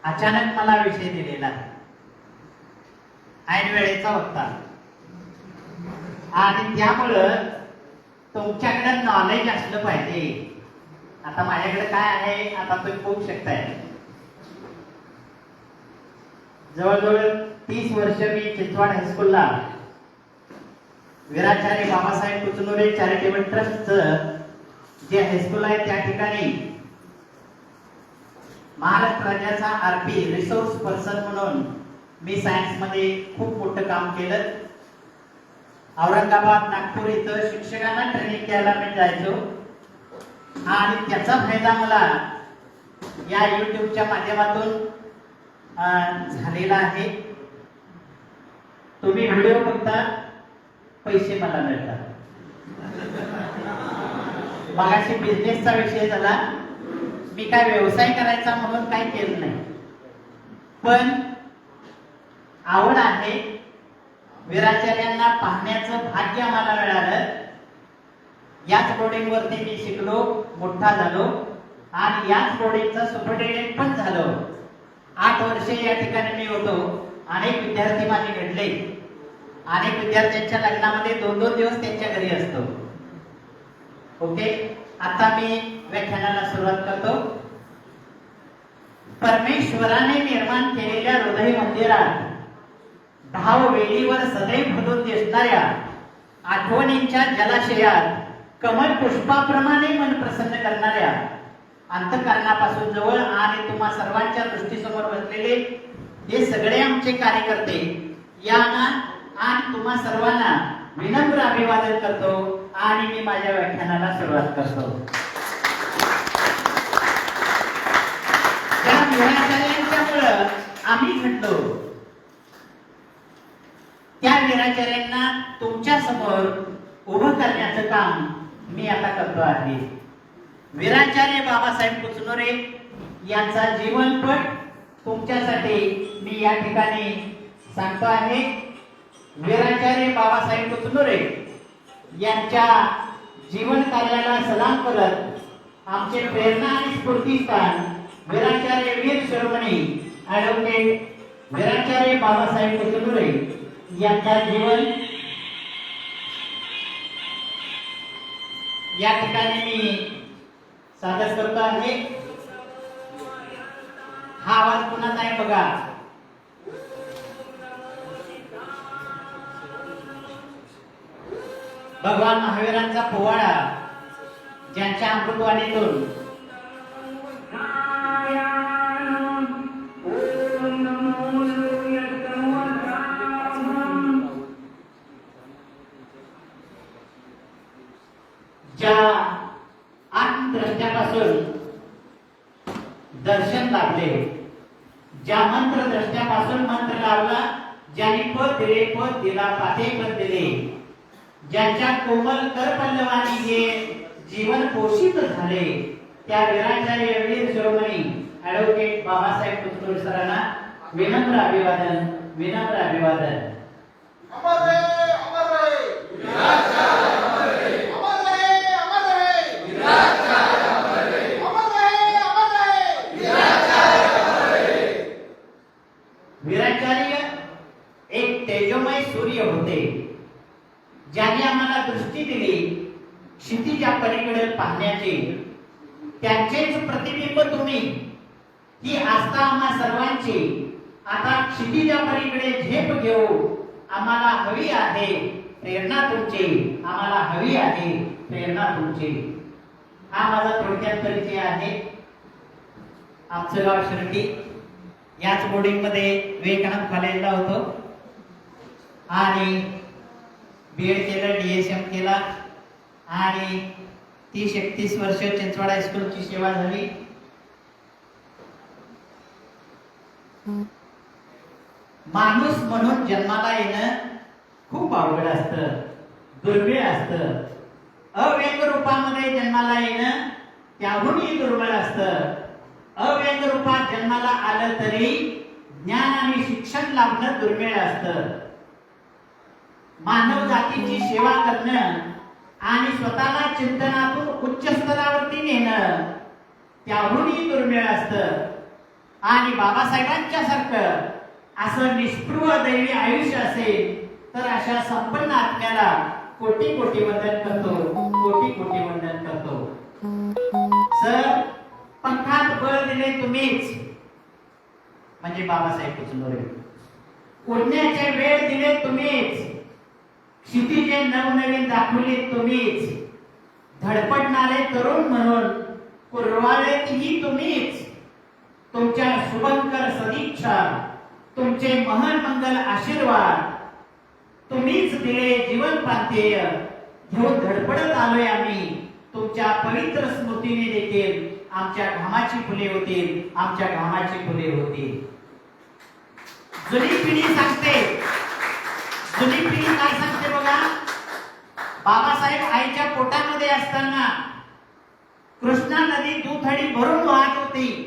अचानक मला विषय दिलेला ऐन वेळेचा होता आणि त्यामुळं तुमच्याकडे नॉलेज असलं पाहिजे. आता माझ्याकडे काय आहे आता तुम्ही बघू शकताय. जवळजवळ 30 वर्ष मी चिंचवाड हायस्कूलला वीराचार्य बाबासाहेब कुचनुरे चॅरिटेबल ट्रस्टचं जे हायस्कूल आहे त्या ठिकाणी महाराष्ट्र राज्याचा आरपी रिसोर्स पर्सन म्हणून मी सायन्स मध्ये खूप मोठं काम केलं. औरंगाबाद नागपूर इथं शिक्षकांना ट्रेनिंग द्यायला मी जायचो आणि त्याचा फायदा मला या युट्यूबच्या माध्यमातून झालेला आहे. तुम्ही व्हिडिओ बघता पैसे मला मिळतात. मगाशी बिझनेसचा विषय झाला. मी काय व्यवसाय करायचा म्हणून काय केलं नाही, पण आवड आहे. वीराचार्यांना पाहण्याचं भाग्य आम्हाला मिळालं. याच बोर्डिंग वरती मी शिकलो, मोठा झालो आणि याच बोर्डिंगचा सुपरटेंडेंट पण झालो. 8 वर्षे या ठिकाणी मी होतो. अनेक विद्यार्थी माझे घडले. अनेक विद्यार्थ्यांच्या लग्नामध्ये 2-2 दिवस त्यांच्या घरी असतो. ओके, आता मी व्याख्यानाला सुरुवात करतो. परमेश्वराने निर्माण केलेल्या हृदय मंदिरात भाव वेलीवर सदैव फुलून दिसणाऱ्या आठवणींच्या जलाशयात कमल पुष्पाप्रमाणे मन प्रसन्न करणाऱ्या अंतःकरणापासून जवळ आणि तुम्हा सर्वांच्या दृष्टीसमोर बसलेले हे सगळे आमचे कार्यकर्ते यांना आणि तुम्हा सर्वांना विनम्र अभिवादन करतो आणि मी माझ्या व्याख्यानाला सुरुवात करतो. त्या वीराचार्यांच्यामुळं आम्ही घडलो. त्या वीराचार्यांना तुमच्या समोर उभं करण्याचं काम मी आता करतो आहे. वीराचार्य बाबासाहेब कुचनुरे यांचा जीवनपट तुमच्यासाठी मी या ठिकाणी सांगतो आहे. वीराचार्य बाबासाहेब कुचनुरे यांच्या जीवन कार्याला सलाम करत आमचे प्रेरणा आणि स्फूर्तिस्थान वीराचार्य वीर शिरोमणी ॲडव्होकेट वीराचार्य बाबासाहेब कुचनुरे यांचा जीवन या ठिकाणी मी सादर करतो आहे. हा आवाज कुणाचा आहे बघा. भगवान महावीरांचा पोवाडा ज्यांच्या अमृतवाणीतून ज्या आत्मद्रष्ट्यापासून दर्शन लाभले, ज्या मंत्रद्रष्ट्यापासून मंत्र लावला, ज्यांनी पद दिले पद दिला पाठे पद दिले, ज्यांच्या कोमल करपल्लवानी हे जीवन पोषित झाले त्या वीराचार्य वीर शिरोमणी ॲडव्होकेट बाबासाहेब कुचनुरे सरांना विनम्र अभिवादन, विनम्र अभिवादन. अमर रहे, अमर रहे. वीराचार्य अमर रहे. अमर रहे, अमर रहे. वीराचार्य अमर रहे. अमर रहे, अमर रहे. वीराचार्य अमर रहे. वीराचार्य एक तेजोमय सूर्य होते ज्यांनी आम्हाला दृष्टी दिली क्षितिजा पलीकडे पाहण्याची. त्यांचेच प्रतिबिंब तुम्ही. ही आस्था आम्हा सर्वांची. आता क्षितिजा पलीकडे झेप घेऊ. आम्हाला हवी आहे प्रेरणा तुमची. आम्हाला हवी आहे प्रेरणा तुमची. हा माझा थोडक्यात परिचय आहे. आमचं गाव शिर्डी. याच बोर्डिंग मध्ये विवेकानंद कॉलेजला होतो आणि बीएड केलं, डीएसएम केला आणि 30-31 वर्ष चिंचवाड हायस्कूलची सेवा झाली. माणूस म्हणून जन्माला येणं खूप अवघड असतं, दुर्मिळ असतं. अव्यंग रूपामध्ये जन्माला येणं त्याहूनही दुर्मिळ असतं. अव्यंग रूपात जन्माला आलं तरी ज्ञान आणि शिक्षण लाभणं दुर्मिळ असतं. मानव जातीची सेवा करणं आणि स्वतःला चिंतनातून उच्च स्तरावरती नेणं त्याहूनही दुर्मिळ असतं. आणि बाबासाहेबांच्या सारखं असं निष्पृह दैवी आयुष्य असेल तर अशा संपन्न आत्म्याला कोटी कोटी वंदन करतो, कोटी कोटी वंदन करतो. सर, पंखात बळ दिले तुम्हीच, म्हणजे बाबासाहेब कुचनोरे. उडण्याचे वेळ दिले तुम्हीच, क्षितिजे नवनवीन दाखवले तुम्हीच, धडपडणारे तरुण म्हणून कुरवाळेतही तुम्हीच. तुमच्या शुभंकर सदिच्छा, तुमचे महान मंगल आशीर्वाद तुम्हीच दिले. जीवन पाथेय घेऊन धडपडत आलोय आम्ही. तुमच्या पवित्र स्मृतीने देखील आमच्या घामाची फुले होतील, आमच्या घामाची फुले होतील. जुनी पिढी सांगते, जुनी पिढी काय सांगते बघा. बाबासाहेब आईच्या पोटामध्ये असताना कृष्णा नदी दुथडी भरून वाहत होती.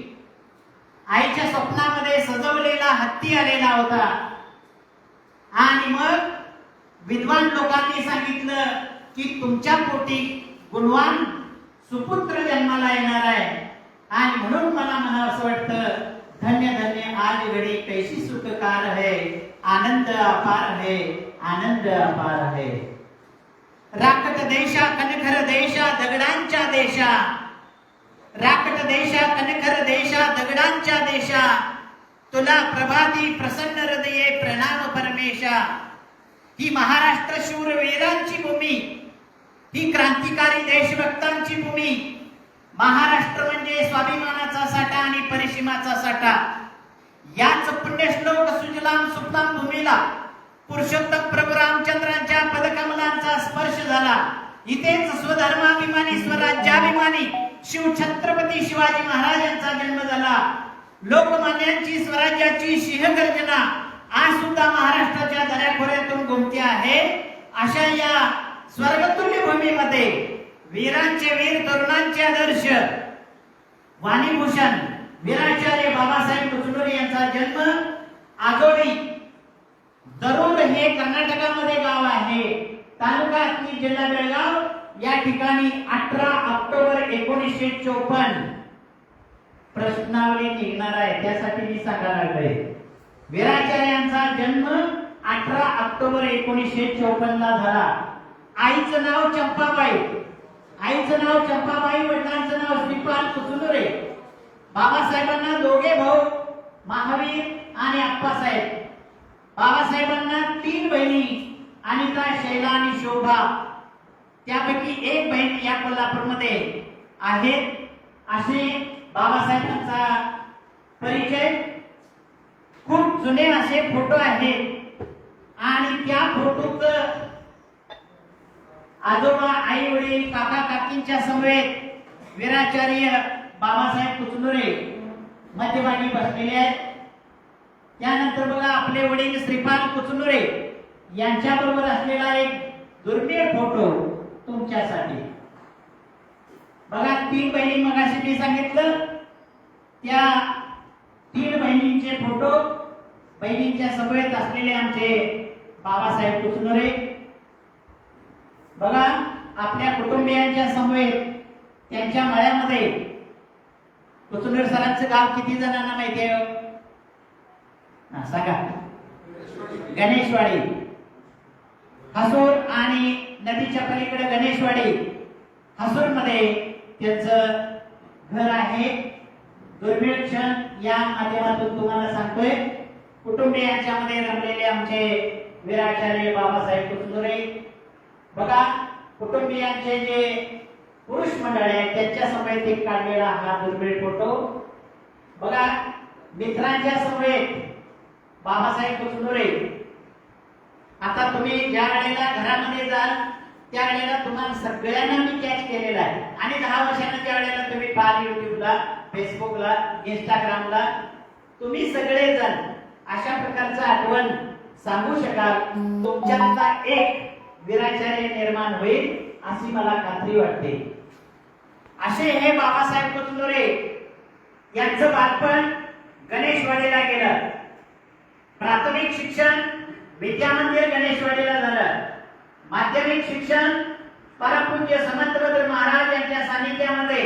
आईच्या स्वप्नामध्ये सजवलेला हत्ती आलेला होता आणि मग विद्वान लोकांनी सांगितलं की तुमच्या पोटी गुणवान सुपुत्र जन्माला येणार आहे. आणि म्हणून मला म्हणावं वाटतं, धन्य धन्य आज घडी कैसी सुखकार है, आनंद अपार है, आनंद अपार है. राकट देशा कनखर देशा दगडांच्या देशा, राकट देशा कनखर देशा दगडांच्या देशा, तुला प्रभाती प्रसन्न हृदये प्रणाम परमेशा. ही महाराष्ट्र शूरवीरांची भूमी, ही क्रांतिकारी देशभक्तांची भूमी. महाराष्ट्र म्हणजे स्वाभिमानाचा साठा आणि परिश्रमाचा साठा. याच पुण्यश्लोक सुजलाम सुफलाम भूमीला पुरुषोत्तम प्रभू रामचंद्रांच्या पदकमलांचा स्पर्श झाला. इथेच स्वधर्माभिमानी स्वराज्याभिमानी शिवछत्रपती शिवाजी महाराजांचा जन्म झाला. लोकमान्यांची स्वराज्याची सिंहगर्जना आज सुद्धा महाराष्ट्राच्या दऱ्याखोऱ्यातून घुमते आहे. अशा या स्वर्गतुल्य भूमीमध्ये वीरांचे वीर, तरुणांचे आदर्श वाणीभूषण वीराचार्य बाबासाहेब कुचनोरे यांचा जन्म आजोळी दरुड हे कर्नाटकामध्ये गाव आहे. तालुका अथणी, जिल्हा बेळगाव. या ठिकाणी 18 ऑक्टोबर 1954 प्रश्नावली निघणार आहे, त्यासाठी मी सांगायला लागलोय. वीराचार्यांचा जन्म 18 ऑक्टोबर 1954 ला झाला. आईचं नाव चंपाबाई, आईचं नाव चंपाबाई, वडिलांचं नाव श्रीपाल कुचनोरे. बाबासाहेबांना दोघे भाऊ महावीर आणि आप्पासाहेब. बाबासाहेबांना 3 बहिणी, अनिता, शैला आणि शोभा. त्यापैकी एक बहीण या कोल्हापूरमध्ये आहेत. असे बाबासाहेबांचा परिचय. खूप जुने असे फोटो आहेत आणि त्या फोटोत आजोबा, आई वडील, काका काकींच्या समवेत वीराचार्य बाबासाहेब कुचनोरे मध्यभागी बसलेले आहेत. त्यानंतर बघा आपले वडील श्रीपाल कुचनोरे यांच्या बरोबर असलेला एक दुर्मिळ फोटो तुमच्यासाठी. बघा 3 बहिणी, मगाशी मी सांगितलं त्या 3 बहिणींचे फोटो, बहिणींच्या समवेत असलेले आमचे बाबासाहेब कुचनोरे. बघा आपल्या कुटुंबियांच्या समवेत त्यांच्या मळ्यामध्ये. कुचनोरे सरांचं गाव किती जणांना माहिती आहे? सांगा. गणेशवाडी. हसूर आणि नदीच्या पलीकडे गणेशवाडी. हसूर मध्ये त्यांचं घर आहे. दुर्मिळ क्षण या माध्यमातून तुम्हाला सांगतोय. कुटुंबियांच्या मध्ये रमलेले आमचे वीराचार्य बाबासाहेब कुचनोरे. बघा कुटुंबियांचे जे पुरुष मंडळ आहे त्यांच्या समवेत एक काढलेला हा दुर्मिळ फोटो. बघा मित्रांच्या समवेत बाबासाहेब कुचनोरे. आता तुम्ही ज्या वेळेला घरामध्ये जाल त्या वेळेला तुम्हाला सगळ्यांना मी कॅच केलेला आहे. आणि 10 वर्षांना ज्या वेळेला तुम्ही पाहाल युट्यूबला, फेसबुकला, इंस्टाग्रामला, तुम्ही सगळेजण अशा प्रकारचं आठवण सांगू शकाल. तुमच्यातला एक वीराचार्य निर्माण होईल अशी मला खात्री वाटते. असे हे बाबासाहेब कुचनोरे यांचं बालपण गणेशवाडीला गेलं. प्राथमिक शिक्षण विद्यामंदिर गणेशवाडीला झालं. माध्यमिक शिक्षण परमपूज्य समंतभद्र महाराज यांच्या सानिध्यामध्ये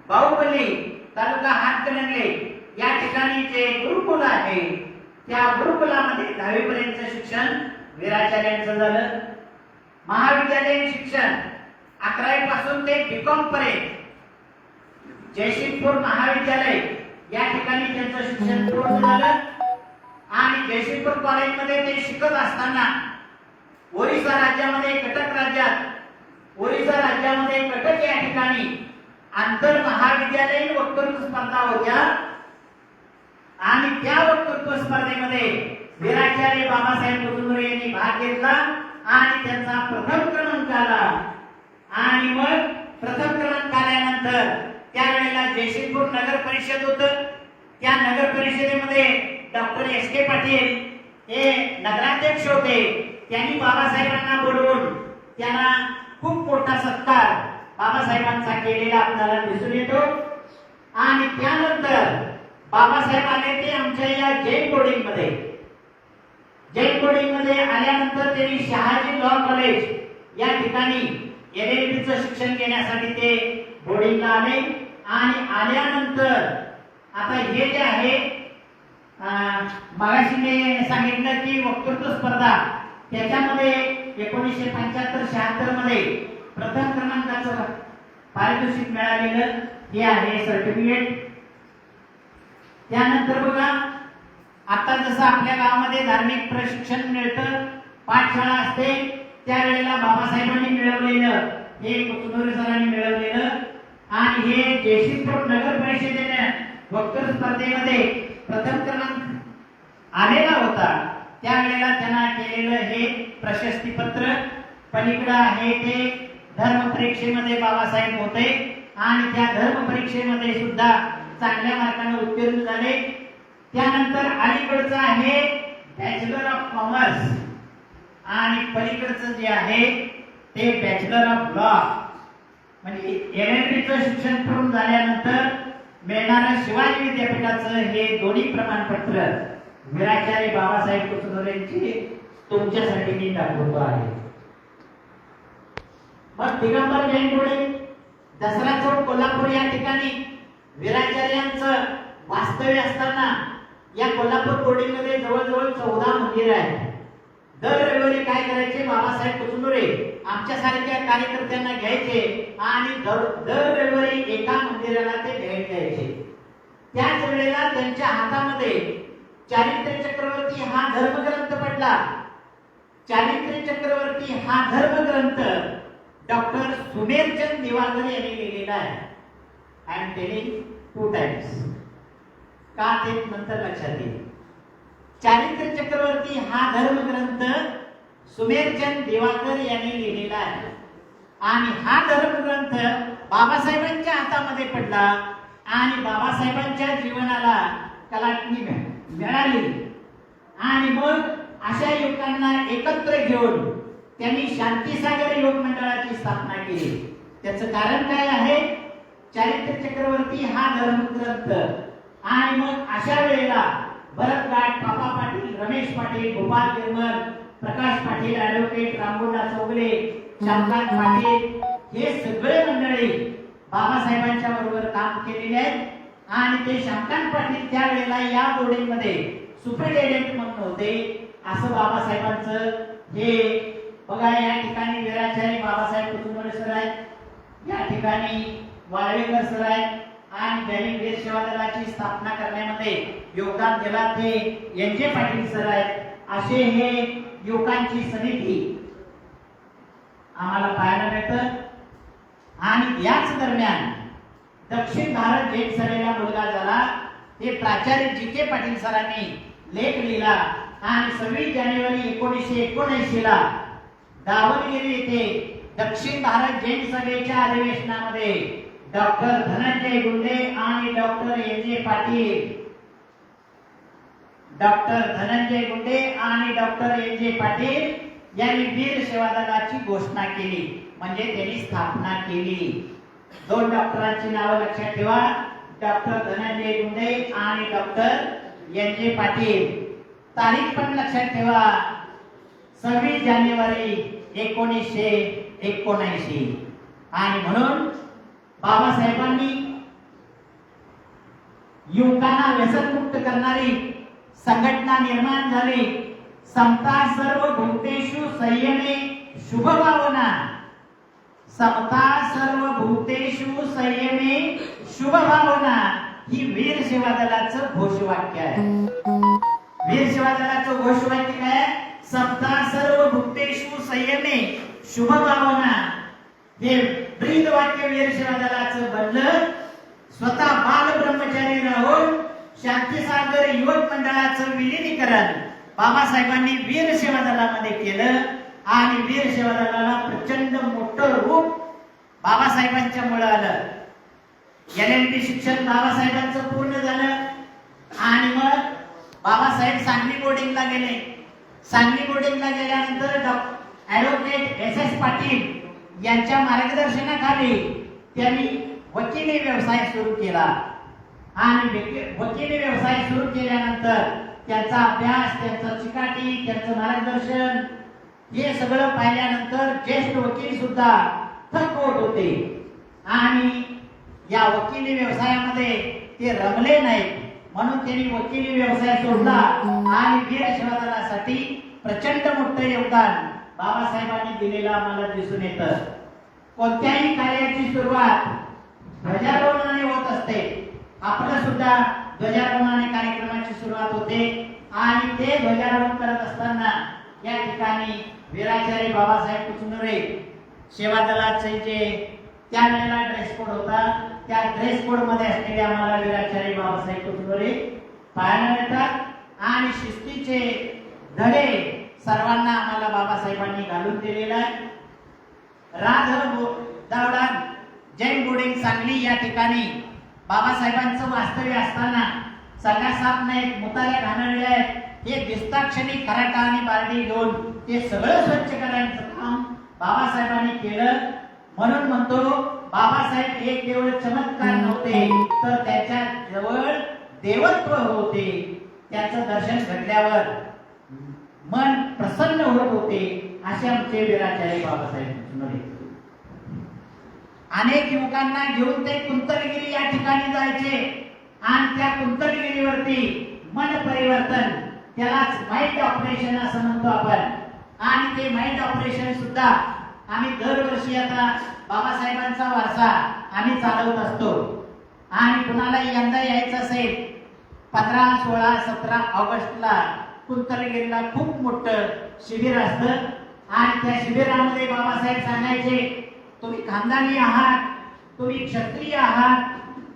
बाहुबली तालुका हातकणंगले या ठिकाणी जे गुरुकुल आहे त्या गुरुकुलामध्ये 10वी पर्यंत शिक्षण वीराचार्यांचं झालं. महाविद्यालयीन शिक्षण 11वी पासून ते बीकॉम पर्यंत जयसिंगपूर महाविद्यालय या ठिकाणी त्यांचं शिक्षण पूर्ण झालं. आणि जयसिंगपूर कॉलेजमध्ये ते शिकत असताना ओरिसा राज्यामध्ये कटक या ठिकाणी आंतर महाविद्यालयीन वक्तृत्व स्पर्धा होत्या आणि त्या वक्तृत्व स्पर्धेमध्ये वीराचार्य बाबासाहेब कुतुंबरे यांनी भाग घेतला आणि त्यांचा प्रथम क्रमांक आला. आणि मग प्रथम क्रमांक आल्यानंतर त्यावेळेला जयसिंगपूर नगर परिषद होतं. त्या नगर परिषदेमध्ये डॉक्टर एस के पाटील हे नगराध्यक्ष होते. त्यांनी बाबासाहेबांना बोलवून त्यांना खूप मोठा सत्कार बाबासाहेबांचा केलेला आपल्याला दिसून येतो. आणि त्यानंतर बाबासाहेब आले ते आमच्या या जैन बोर्डिंग मध्ये आल्यानंतर त्यांनी शहाजी लॉ कॉलेज या ठिकाणी LLB चं शिक्षण घेण्यासाठी ते बोर्डिंगला आले. आणि आल्यानंतर आता हे जे आहे मगाशी मी सांगितलं की वक्तृत्व स्पर्धा त्याच्यामध्ये 1975-76 मध्ये प्रथम क्रमांकाचं पारितोषिक मिळालेलं हे आहे सर्टिफिकेट. त्यानंतर बघा आता जसं आपल्या गावामध्ये धार्मिक प्रशिक्षण मिळतं, पाठशाळा असते, त्यावेळेला बाबासाहेबांनी मिळवलेलं हे कुतुंबरे सरांनी मिळवलेलं. आणि हे जयसिंगपूर नगर परिषदेने वक्तृत्व स्पर्धेमध्ये प्रथम क्रमांक आलेला होता. त्यावेळेला त्यांना केलेलं हे प्रशस्ती पत्र. पलीकडे आहे ते धर्म परीक्षेमध्ये बाबासाहेब होते आणि त्या धर्म परीक्षेमध्ये सुद्धा चांगल्या मार्काने उत्तीर्ण झाले. त्यानंतर अलीकडचं आहे बॅचलर ऑफ कॉमर्स आणि पलीकडचं जे आहे ते बॅचलर ऑफ लॉ. म्हणजे LLB चं शिक्षण पूर्ण झाल्यानंतर मिळणारं शिवाजी विद्यापीठाचं हे दोन्ही प्रमाणपत्र वीराचार्य बाबासाहेब कुतुंबरेंची तुमच्यासाठी मी दाखवतो आहे. मग दिगंबर जैन बोर्डिंग दसरा चौक कोल्हापूर या ठिकाणी वीराचार्यांचं वास्तव्य असताना या कोल्हापूर बोर्डिंग मध्ये जवळजवळ 14 मंदिर आहेत. दर रविवारी काय करायचे बाबासाहेब कुतुंबरे आमच्यासारख्या कार्यकर्त्यांना घ्यायचे आणि दर रविवारी एका मंदिराला ते भेट द्यायचे. त्याच वेळेला त्यांच्या हातामध्ये चारित्र्य चक्रवर्ती हा धर्मग्रंथ पडला. चारित्र्य चक्रवर्ती हा धर्मग्रंथ डॉक्टर सुमेरचंद दिवाकर यांनी लिहिलेला आहे. आय एम टेलिंग 2 टाइम्स का ते नंतर लक्षात येईल. चारित्र्य चक्रवर्ती हा धर्मग्रंथ सुमेरचंद दिवाकर यांनी लिहिलेला आहे आणि हा धर्मग्रंथ बाबासाहेबांच्या हातामध्ये पडला आणि बाबासाहेबांच्या जीवनाला कलाटणी मिळाली. आणि मग अशा युवकांना एकत्र घेऊन त्यांनी शांतीसागर योग मंडळाची स्थापना केली. त्याचं कारण काय आहे? चारित्र्य चक्रवर्ती हा धर्मग्रंथ. आणि मग अशा वेळेला भरत गाठ, पापा पाटील, रमेश पाटील, गोपाल गिरमल, प्रकाश पाटील, ॲडव्होकेट रामगोंडा चौगले, श्यामकांत पाटील हे सगळे मंडळी बाबासाहेबांच्या बरोबर काम केलेले आहेत. आणि ते श्यामकांत पाटील त्यावेळेला या बोर्डिंग मध्ये सुपरिटेंडेंट म्हणून होते. असं बाबासाहेबांचं हे बघा. या ठिकाणी वीराचार्य बाबासाहेब कुतुंबरे सर आहेत, या ठिकाणी वाळवेकर सर आहेत आणि दैनिक वीर सेवा दलाची स्थापना करण्यामध्ये योगदान दिला ते NJ पाटील सर आहेत. असे हे युवकांची समिती आम्हाला पाहायला मिळतं. आणि याच दरम्यान दक्षिण भारत जैन सभेला मुलगा झाला. ते प्राचार्य GK पाटील सरांनी लेख लिहिला आणि 26 जानेवारी 1979 ला दावणगिरी येथे दक्षिण भारत जैन सभेच्या अधिवेशनामध्ये डॉक्टर धनंजय गुंडे आणि डॉक्टर NJ पाटील यांनी वीर सेवा दलाची घोषणा केली. म्हणजे त्यांनी स्थापना केली. 2 डॉक्टरांची नावे लक्षात ठेवा, डॉक्टर धनंजय गुंडे आणि डॉक्टर NJ पाटील. तारीख पण लक्षात ठेवा, 26 जानेवारी 1979. आणि म्हणून बाबासाहेबांनी युवकांना व्यसनमुक्त करणारी संघटना निर्माण झाली. समता सर्व भूतेषु संयमे शुभ भावना. समता सर्व भूतेषु संयमे शुभ भावना ही वीर सेवा दलाचं घोषवाक्य आहे. वीर सेवा दलाचं घोषवाक्य काय? समता सर्व भूतेषु संयमे शुभ भावना. हे ब्रीद वाक्य वीर सेवा दलाचं बनलं. स्वतः बाल ब्रह्मचारी राहून शांतीसागर युवक मंडळाचं विलीनीकरण बाबासाहेबांनी वीर सेवा दलामध्ये केलं आणि वीर सेवा दलाला प्रचंड मोठं रूप बाबासाहेबांच्या मुळे आलं. LLB शिक्षण बाबासाहेबांचं पूर्ण झालं आणि मग बाबासाहेब सांगली बोर्डिंगला गेले. सांगली बोर्डिंगला गेल्यानंतर ऍडव्होकेट SS पाटील यांच्या मार्गदर्शनाखाली त्यांनी वकिली व्यवसाय सुरू केला आणि वकिली व्यवसाय सुरू केल्यानंतर त्यांचा अभ्यास, त्यांचा चिकाटी, त्यांचं मार्गदर्शन हे सगळं पाहिल्यानंतर ज्येष्ठ वकील सुद्धा थक्क होत होते आणि या वकिली व्यवसायामध्ये ते रमले नाहीत. म्हणून त्यांनी वकिली व्यवसाय सोडला आणि वीर सेवा दलासाठी प्रचंड मोठं योगदान बाबासाहेबांनी दिलेलं आम्हाला दिसून येतं. कोणत्याही कार्याची सुरुवात ध्वजारोहणाने होत असते. आपलं सुद्धा ध्वजारोहणाने कार्यक्रमाची सुरुवात होते आणि ते ध्वजारोहण करत असताना या ठिकाणी वीराचार्य बाबासाहेब कुचनुरे सेवा दलाचे जे त्यावेळेला ड्रेस कोड होता त्या ड्रेस कोड मध्ये असलेले आम्हाला वीराचार्य बाबासाहेब कुचनुरे पाहायला मिळतात आणि शिस्तीचे धडे सर्वांना आम्हाला बाबासाहेबांनी घालून दिलेला आहे. दावडा जैन बोर्डिंग सांगली या ठिकाणी बाबासाहेबांचं वास्तव्य असताना सगळ्या नाहीत, मुताऱ्या घाणवल्या आहेत. हे दिसताक्षणी खराटा आणि बारडी घेऊन ते सगळं स्वच्छ करायचं काम बाबासाहेबांनी केलं. म्हणून म्हणतो बाबासाहेब हे केवळ चमत्कार नव्हते तर त्याच्या जवळ देवत्व होते. त्याचं दर्शन घडल्यावर मन प्रसन्न होत होते. असे आमचे वीराचार्य बाबासाहेब कुचनुरे. अनेक युवकांना घेऊन ते कुंतलगिरी या ठिकाणी जायचे आणि त्या कुंतलगिरीवरती मन परिवर्तन, त्यालाच माइंड ऑपरेशन असं म्हणतो आपण, आणि ते माइंड ऑपरेशन सुद्धा आम्ही दरवर्षी आता बाबासाहेबांचा वारसा आम्ही चालवत असतो. आणि कुणाला यंदा यायचं असेल 15, 16, 17 ऑगस्टला कुंतलगिरीला खूप मोठं शिबिर असतं आणि त्या शिबिरामध्ये बाबासाहेब सांगायचे, तुम्ही खानदानी आहात, तुम्ही क्षत्रिय आहात,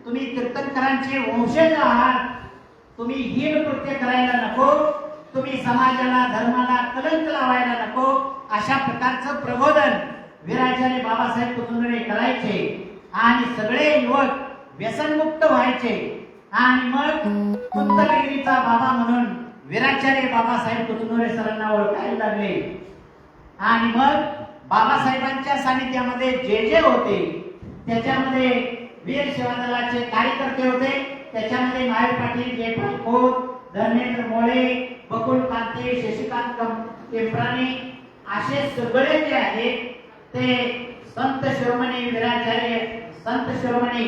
तुम्ही कीर्तनकरांचे वंशज आहात, तुम्ही हीन कृत्य करायला नको, तुम्ही समाजाला धर्माला कलंक लावायला नको, अशा प्रकारचं प्रबोधन वीराचार्य बाबासाहेब कुचनुरे करायचे आणि सगळे युवक व्यसनमुक्त व्हायचे. आणि मग कुंतलगिरीचा बाबा म्हणून वीराचार्य बाबासाहेब कुचनुरे सरांना ओळखायला लागले. आणि मग बाबासाहेबांच्या सानिध्यामध्ये जे जे होते त्याच्यामध्ये वीर सेवा दलाचे कार्यकर्ते होते. त्याच्यामध्ये महावीर पाटील, जयपाल खोत, धर्मेंद्र मोळे, बकुल कांते, शशिकांत टेम्पराने असे सगळे जे आहेत ते संत शिरोमणी वीराचार्य संत शिरोमणी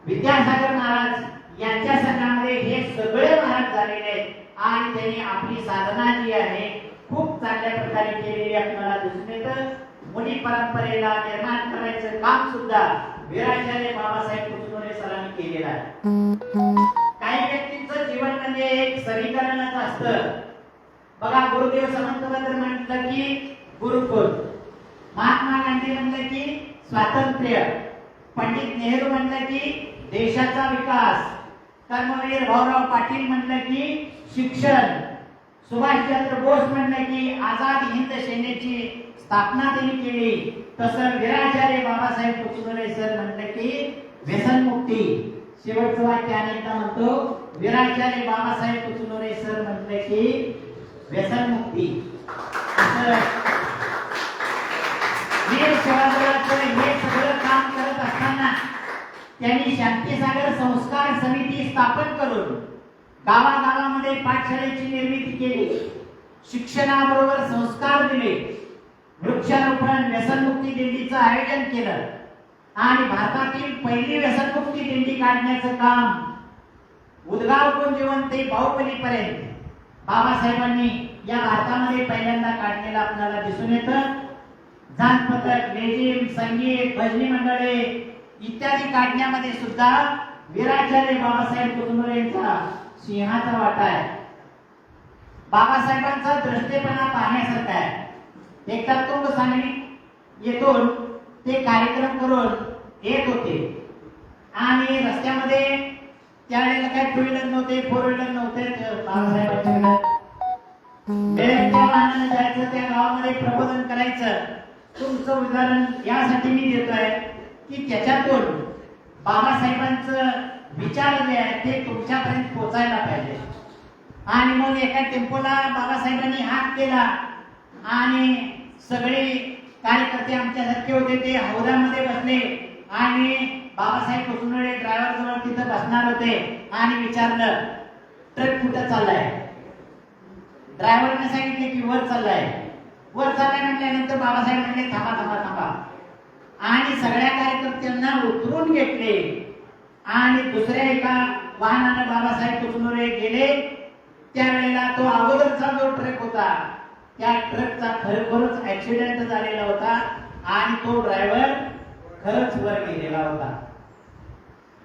विद्यासागर महाराज यांच्या संघामध्ये हे सगळे महाराज झालेले आहेत आणि त्यांनी आपली साधना जी आहे खूप चांगल्या प्रकारे केलेली आपल्याला दिसून येतं. मुनी परंपरेला निर्माण करायचं काम सुद्धा वीराचार्य बाबासाहेब कुचनुरे सरांनी केलेलं आहे. काही व्यक्तींचं जीवन म्हणजे एक समीकरणच असतं. बघा, गुरुदेव समर्थबद्दल म्हटलं की गुरुकुल, महात्मा गांधी म्हणलं की स्वातंत्र्य, पंडित नेहरू म्हणलं की देशाचा विकास, कर्मवीर भाऊराव पाटील म्हणलं की शिक्षण, सुभाषचंद्र बोस म्हणलं की आझाद हिंद सेनेची स्थापना त्यांनी केली, तसं वीराचार्य बाबासाहेब कुचनुरे सर म्हणलं की व्यसनमुक्ती. शेवटचं वाक्य अनेकदा म्हणतो, वीराचार्य बाबासाहेब कुचनुरे सर म्हटले की व्यसनमुक्ती. वीर सेवा दलाचं हे सगळं काम करत असताना त्यांनी शांतीसागर संस्कार समिती स्थापन करून गावागावामध्ये पाठशाळेची निर्मिती केली, शिक्षणाबरोबर संस्कार दिले, वृक्षारोपण, व्यसनमुक्ती दिंडीचं आयोजन केलं आणि भारतातील पहिली व्यसनमुक्ती दिंडी काढण्याचं काम उदगावकडून जेवण ते बाहुबलीपर्यंत बाबासाहेबांनी या भारतामध्ये पहिल्यांदा काढलेलं आपल्याला दिसून येतं. जानपथक, लेझिम, संगीत, भजनी मंडळे इत्यादी काढण्यामध्ये सुद्धा वीराचार्य बाबासाहेब कुतुंबरे यांचा सिंहाचा वाटा आहे. बाबासाहेबांचा दृष्टेपणा पाहण्यासारखा आहे. एकदा तुंग सांगली येथून ते कार्यक्रम करून येत होते आणि रस्त्यामध्ये त्यावेळेला काही टू व्हीलर नव्हते, फोर व्हीलर नव्हते. बाबासाहेबांच्याकडे त्या वाहनाने जायचं, त्या गावामध्ये प्रबोधन करायचं. तुमचं उदाहरण यासाठी मी देतोय की त्याच्यातून बाबासाहेबांचं विचार जे आहे ते तुमच्यापर्यंत पोहोचायला पाहिजे. आणि मग एका टेम्पोला बाबासाहेबांनी हात केला आणि सगळे कार्यकर्ते आमच्यासारखे होते ते हौदामध्ये बसले आणि बाबासाहेब कुतुंबरे ड्रायव्हर जवळ तिथं बसणार होते आणि विचारलं ट्रक कुठं चाललाय. ड्रायव्हरने सांगितले की वर चाललाय. वर चाललाय म्हटल्यानंतर बाबासाहेब म्हणले थांबा थांबा थांबा आणि सगळ्या कार्यकर्त्यांना उतरून घेतले आणि दुसऱ्या एका वाहनाने बाबासाहेब कुतुंबरे गेले. त्यावेळेला तो अगोदरचा जो ट्रक होता त्या ट्रकचा खरोखरच ऍक्सिडेंट झालेला होता आणि तो ड्रायव्हर खरंच वर गेलेला होता.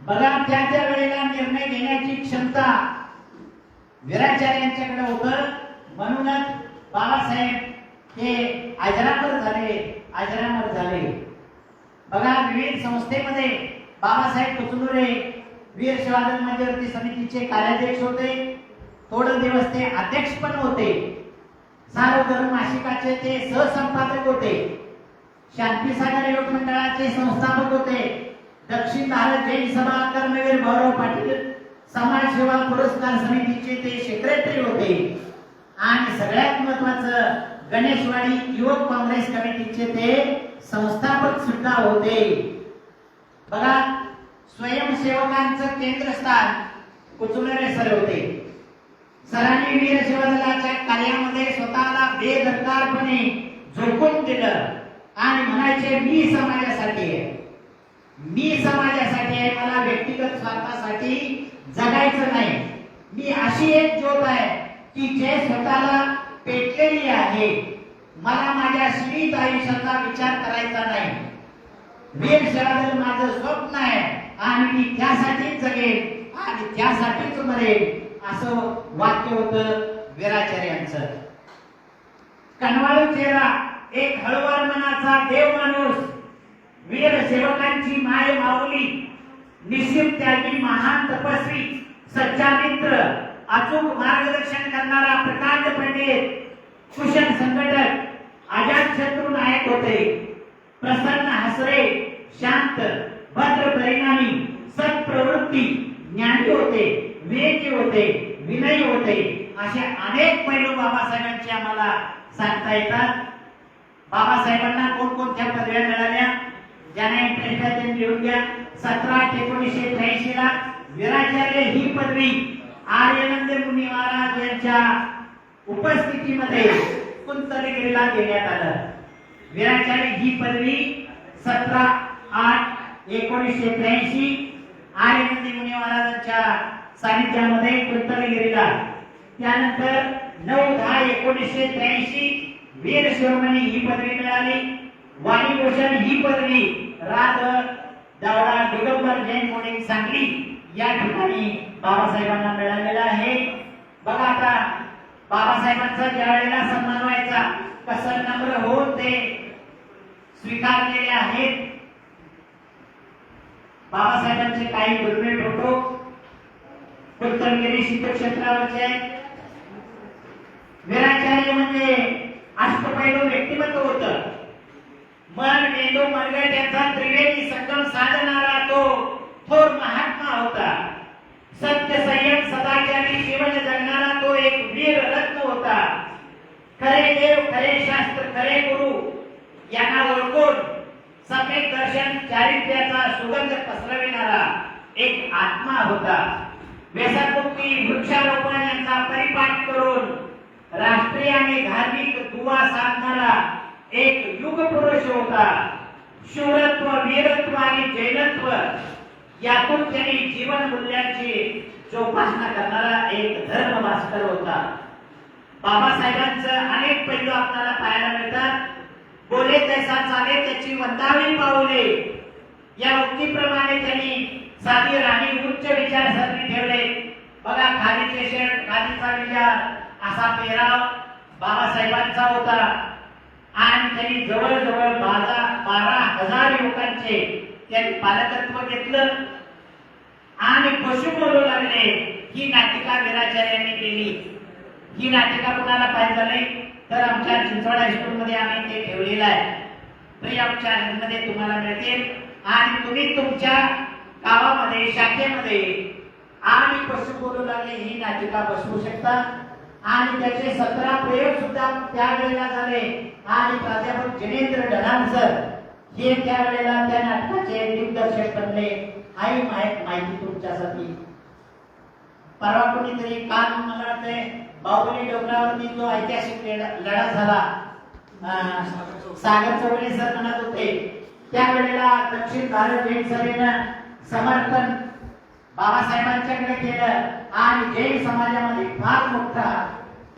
बघा त्या वेळेला निर्णय घेण्याची क्षमता वीराचार्यांच्याकडे होतं. म्हणूनच बाबासाहेब हे अजरामर झाले. बघा विविध संस्थेमध्ये बाबासाहेब कुतुंबरे वीर शिवाजी मध्यवर्ती समितीचे कार्याध्यक्ष होते. थोडे दिवस ते अध्यक्ष पण होते. सार्वधर्म मासिकाचे ते सहसंपादक होते. शांतीसागर योग मंडळाचे संस्थापक होते. दक्षिण भारत जैन सभा कर्मवीर भाऊराव पाटील समाजसेवा पुरस्कार समितीचे ते सेक्रेटरी होते. आणि सगळ्यात महत्वाचं गणेशवाडी युवक काँग्रेस कमिटीचे ते संस्थापक सुद्धा होते. बघा स्वयंसेवकांचं केंद्रस्थान कुतुंबरे सर होते. सरांनी वीर शिवदलाच्या कार्यामध्ये स्वतःला बेदरकारपणे झोकून दिलं आणि म्हणायचे मी समाजासाठी आहे, मला व्यक्तिगत स्वार्थासाठी जगायचं नाही. मी अशी एक ज्योत आहे की जे स्वतःला पेटलेली आहे. मला माझ्या सीमित आयुष्याचा विचार करायचा नाही. वीर शिवदल माझं स्वप्न आहे आणि मी त्यासाठीच जगेन आणि त्यासाठीच मरेन असं वाक्य होतं वीराचार्यांचं. कनवाळू चेहरा, एक हळुवार मनाचा देव माणूस, वीर सेवकांची माय माऊली, निश्चित त्यागी महान तपस्वी, सच्चा मित्र, अचूक मार्गदर्शन करणारा प्रकांड पंडित, कुशल संघटक, अजातशत्रू नायक होते. प्रसन्न हसरे, शांत, भद्र परिणामी, सत्प्रवृत्ती, ज्ञानी होते, विवेकी होते, विनयी होते. असे अनेक पैलू बाबासाहेबांचे आम्हाला सांगता येतात. बाबासाहेबांना कोणकोणत्या पदव्या मिळाल्या ज्याने इंटरेस्ट आहे त्यांनी लिहून घ्या. 17/8/1983 ला वीराचार्य ही पदवी आर्यानंद मुनी महाराज यांच्या उपस्थितीमध्ये कुंतलगिरीला देण्यात आलं. वीराचार्य ही पदवी 17/8/1983 आर्यानंद मुनी महाराजांच्या सानिध्यामध्ये कुंतलगिरीला. त्यानंतर 9/10/1983 वीर शिरोमणी ही पदवी मिळाली. वाणीभूषण ही पदवी राध दावडा दिगंबर जैन मोडिंग सांगली या ठिकाणी बाबासाहेबांना मिळालेला आहे. बघा आता बाबासाहेबांचा ज्या वेळेला सन्मान व्हायचा कसं नम्र होऊन ते स्वीकारलेले आहेत. बाबासाहेबांचे काही दुर्मिळ फोटो कुंतलगिरी शीतक्षेत्रावरचे आहेत. वीराचार्य म्हणजे अष्टपैलू व्यक्तिमत्व होतं. मन, मेंदू, मनगट यांचा त्रिवेणी संगम साधणारा तो थोर महात्मा होता. सत्य, संयम, सदाचारी जीवन जगणारा तो एक वीर रत्न होता. खरे देव, खरे शास्त्र, खरे गुरु यांना ओळखून सफेद दर्शन चारित्र्याचा सुगंध पसरविणारा एक आत्मा होता. व्यसनमुक्ती, वृक्षारोपण यांचा परिपाठ करून राष्ट्रीय आणि धार्मिक दुवा साधणारा एक युग पुरुष होता. शूरत्व, वीरत्व आणि जैनत्व यातून त्यांनी जीवन मूल्यांची जोपासना करणारा एक धर्म भास्कर होता. बाबासाहेबांचं अनेक पैलू आपल्याला पाहायला मिळतात. बोले तैसा चाले त्याची वंदावी पाऊले या उक्तीप्रमाणे त्यांनी साधी राणी उच्च विचारसरणी ठेवले. बघा, खादीचे शर्ट, खादीचा विचार असा पेहराव बाबासाहेबांचा होता आणि त्यांनी जवळजवळ 12,000 युवकांचे त्यांनी पालकत्व घेतलं आणि पशु बोलू लागले. ही नाटिका वीराचार्यांनी केली. ही नाटिका कुणाला पाहिजे नाही तर आमच्या चिंचवड हायस्कूलमध्ये आम्ही ते ठेवलेलं आहे. फ्री ऑफ चार्ज मध्ये तुम्हाला मिळतील आणि तुम्ही तुमच्या गावामध्ये, शाखेमध्ये आणि पशु बोलू लागले ही नाटिका बसवू शकता. आणि त्याचे 17 प्रयोग सुद्धा त्यावेळेला झाले आणि प्राध्यापक जिनेंद्र ढगाण सर हे त्यावेळेला त्या नाटकाचे दिग्दर्शक बनले. आई माहिती तुमच्यासाठी. परवा कोणीतरी काल मला वाटतंय बाहुबली डोंगरावरती जो ऐतिहासिक लढा झाला, सागर चौगुले सर म्हणत होते त्यावेळेला दक्षिण भारत जैन सभेनं समर्थन बाबासाहेबांच्याकडे केलं आणि जैन समाजामध्ये फार मोठा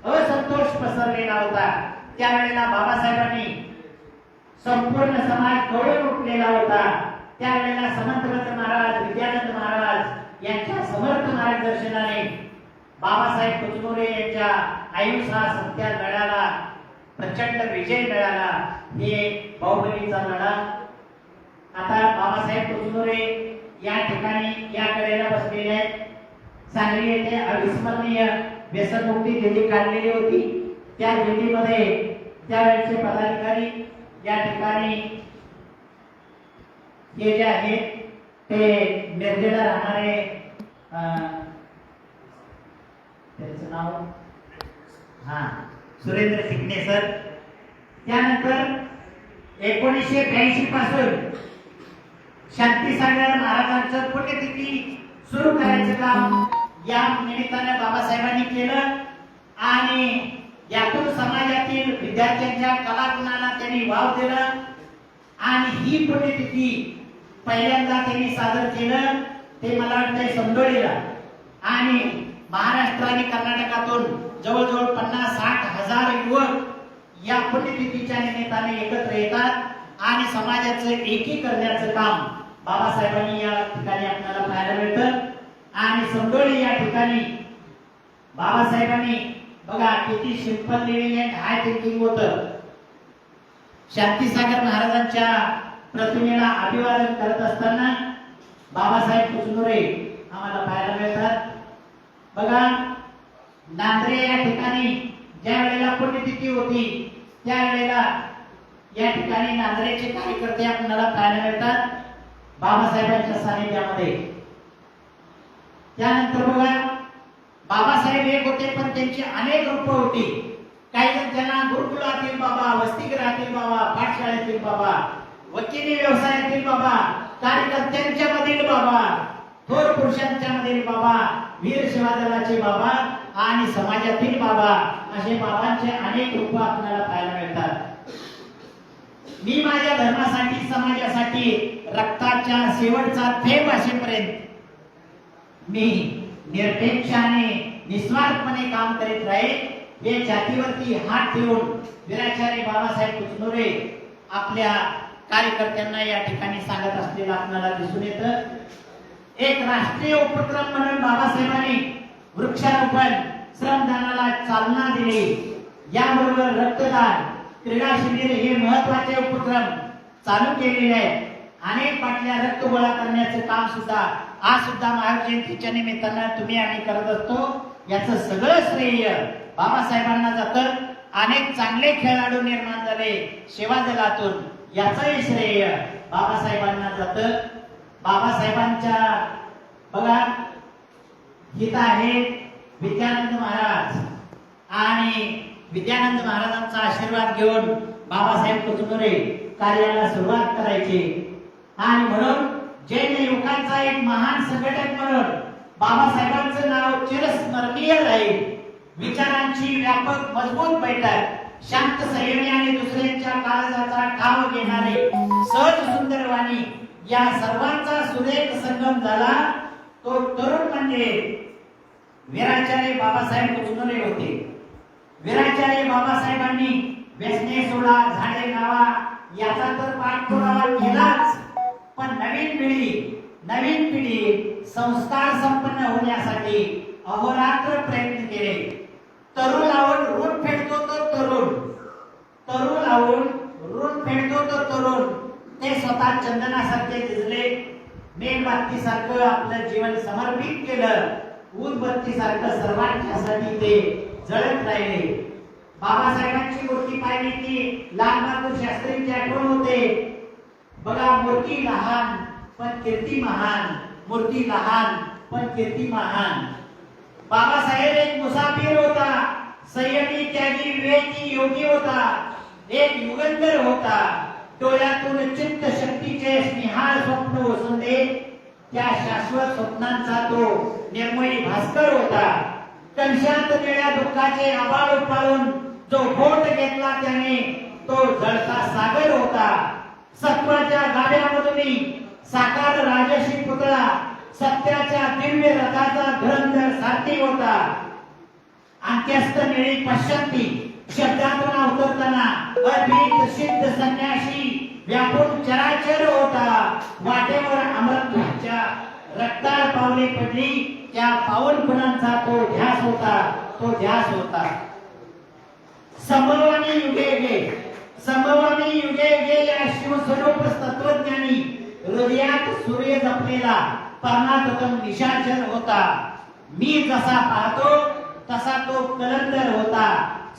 असंतोष पसरलेला होता. त्यावेळेला बाबासाहेबांनी संपूर्ण समाज गळून उठलेला होता. त्यावेळेला समंतवत महाराज, विद्यानंद महाराज यांच्या समर्थ मार्गदर्शनाने बाबासाहेब कुचमुरे यांच्या अहिंसा सत्या लढ्याला प्रचंड विजय मिळाला. हे बाहुबलीचा लढा. आता बाबासाहेब कुचमुरे या ठिकाणी या कडेला बसलेले आहेत. सांगली येथे अविस्मरणीय व्यसनमुक्ती दिंडी काढलेली होती. त्या दिंडीमध्ये त्यावेळेचे पदाधिकारी या ठिकाणी हे जे आहेत ते मिरजेला राहणारे, त्यांचं नाव सुरेंद्र सिग्ने सर. त्यानंतर 1982 पासून शांतीसागर महाराजांचं पुण्यतिथी सुरू करायचं काम या निमित्ताने बाबासाहेबांनी केलं आणि यातून समाजातील विद्यार्थ्यांच्या कलागुणांना त्यांनी वाव दिला आणि ही पुण्यतिथी पहिल्यांदा त्यांनी सादर केलं ते मला वाटतंय संडोळीला. आणि महाराष्ट्र आणि कर्नाटकातून जवळजवळ 50-60 हजार युवक या पुण्यतिथीच्या निमित्ताने एकत्र येतात आणि समाजाचं एकी करण्याचं काम बाबासाहेबांनी या ठिकाणी आपल्याला पाहायला मिळतं. आणि संडोळी या ठिकाणी बाबासाहेबांनी बघा किती simple living and high thinking होतं. शांतीसागर महाराजांच्या प्रतिमेला अभिवादन करत असताना बाबासाहेब कुचमुरे आम्हाला पाहायला मिळतात. बघा, नांद्रे या ठिकाणी ज्या वेळेला पुण्यतिथी होती त्यावेळेला या ठिकाणी नांद्रेचे कार्यकर्ते आपल्याला पाहायला मिळतात बाबासाहेबांच्या सानिध्यामध्ये. त्यानंतर बघा, बाबासाहेब एक होते पण त्यांची अनेक रूप होती. काही जण त्यांना गुरुकुलातील बाबा, वसतिगृहातील बाबा, पाठशाळेतील बाबा, वकिली व्यवसायातील बाबा, कार्यकर्त्यांच्या मधील बाबा, थोर पुरुषांच्या मधील बाबा, वीर शिवादलाचे बाबा आणि समाजातील बाबा असे बाबांचे अनेक रूप आपल्याला पाहायला मिळतात. मी माझ्या धर्मासाठी, समाजासाठी रक्ताच्या शेवटचा थेंब असेपर्यंत मी निरपेक्ष आणि निस्वार्थपणे काम करीत राहील हे जातीवरती हात ठेवून वीराचार्य बाबासाहेब कुचमुरे आपल्या कार्यकर्त्यांना या ठिकाणी सांगत असलेलं आपल्याला दिसून येतं. एक राष्ट्रीय उपक्रम म्हणून बाबासाहेबांनी वृक्षारोपण, श्रमदानाला चालना दिली. याबरोबर रक्तदान, क्रीडा शिबिर हे महत्त्वाचे उपक्रम चालू केलेले आहेत. अनेक बाटल्या रक्त गोळा करण्याचं काम सुद्धा आज सुद्धा महावीर जयंतीच्या निमित्तानं तुम्ही आम्ही करत असतो. याचं सगळं श्रेय बाबासाहेबांना जातं. अनेक चांगले खेळाडू निर्माण झाले सेवा दलातून, याचंही श्रेय बाबासाहेबांना जातं. बाबासाहेबांच्या बघा हित आहे विद्यानंद महाराज आणि विद्यानंद महाराजांचा आशीर्वाद घेऊन बाबासाहेब कुचमुरे कार्याला सुरुवात करायची. आणि म्हणून जैन युवकांचा एक महान संघटक म्हणून बाबासाहेबांचं नाव चिरस्मरणीय राहील. विचारांची व्यापक मजबूत बैठक शांत संयमी आणि दुसऱ्यांच्या काळजाचा ठाव घेणारे सहज सुंदर वाणी या सर्वांचा सुरेख संगम झाला तो तरुण म्हणजे वीराचार्य बाबासाहेब कुचनुरे होते. वीराचार्य बाबासाहेबांनी व्यसने सोडा झाडे लावा याचा तर पाठपुरावा केलाच, पण नवीन पिढी संस्कार संपन्न होण्यासाठी अहोरात्र प्रयत्न केले. तरुण लावून ऋण फेडतो तो तरुण ते स्वतः चंदनासारखे दिसले. मेणबत्ती सारखं आपलं जीवन समर्पित केलं. उदबत्ती सारखं सर्वांच्यासाठी ते जळत राहिले. बाबासाहेबांची मूर्ती पाहिली की लाल बहादूर शास्त्रींची आठवण होते. बघा, मूर्ती लहान पण कीर्ती महान, मूर्ती लहान पण कीर्ती महान. बाबासाहेब एक मुसाफिर होता, संयमी, त्यागी, विवेकी, योगी होता. एक युगंधर होता. डोळ्यातून चित्त शक्तीचे स्नेहाळ स्वप्न ओसंडे. त्या शाश्वत स्वप्नांचा तो निर्मळी भास्कर होता. कणशात निळ्या दुःखाचे आभाळ उपाळून जो घोट घेतला त्याने तो जळता सागर होता. सत्वाच्या गाड्यामधून साकार राजशी पुतळा सत्याच्या दिव्य रथाचा धुरंधर सारथी होता. अंत्यस्थ निळी पश्चंती शब्दातून अवतरताना अद्वैत सिद्ध संन्यासी व्यापून चराचर होता. वाटेवर अमृताच्या रक्ताळ पावले पडली, त्या पावन गुणांचा तो ध्यास होता. संभवामी युगे युगे या शिवस्वरूप तत्वज्ञानी हृदयात सूर्य जपलेला परमात्म निशाचर होता. मी जसा पाहतो तसा तो कलंदर होता.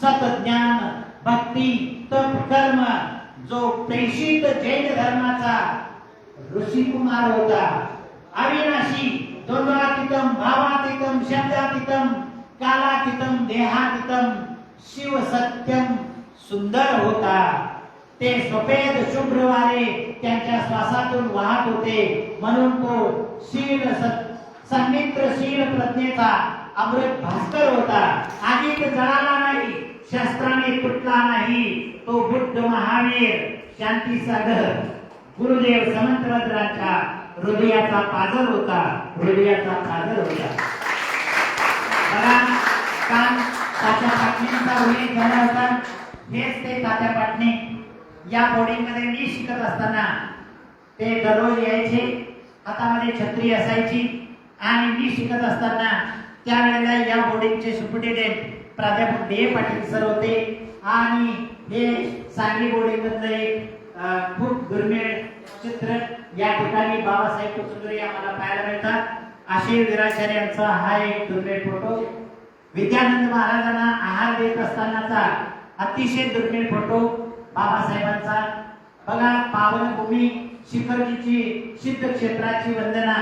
सतज्ञान, भक्ती, तप, कर्म जो प्रेषित जैन धर्माचा ऋषी कुमार होता. अविनाशी, द्वंद्वातीतम, भावातीतम, शब्दातीतम, कालातीतम, देहातीतम शिव सत्यम सुंदर होता. ते सफेद शुभ्र वारे त्यांच्या श्वासातून वाहत होते. म्हणून तो सन्मित्रशील प्रज्ञेचा अमृत भास्कर होता. आगीत जळाला नाही, शस्त्राने तुटला नाही. तो बुद्ध महावीर शांती सागर गुरुदेव समंतभद्रांच्या हृदयाचा पाझर होता. बघा, काल तात्या पाटणेंचा उल्लेख झाला होता. हेच ते तात्या पाटणे या बोर्डिंग मध्ये मी शिकत असताना ते दररोज यायचे. हातामध्ये छत्री असायची आणि मी शिकत असताना त्यावेळेला या बोर्डिंगचे सुपरिटेंडेंट प्राध्यापक डी पाटील सर होते. आणि हे सांगली बोर्डिंग मधलं एक खूप दुर्मिळ चित्र या ठिकाणी बाबासाहेब कुचनुरे आम्हाला पाहायला मिळतात. असे वीराचार्यांचा हा एक दुर्मिळ फोटो. विद्यानंद महाराजांना आहार देत असतानाचा अतिशय दुर्मिळ फोटो बाबासाहेबांचा. बघा, पावनभूमी शिखरजीची सिद्ध क्षेत्राची वंदना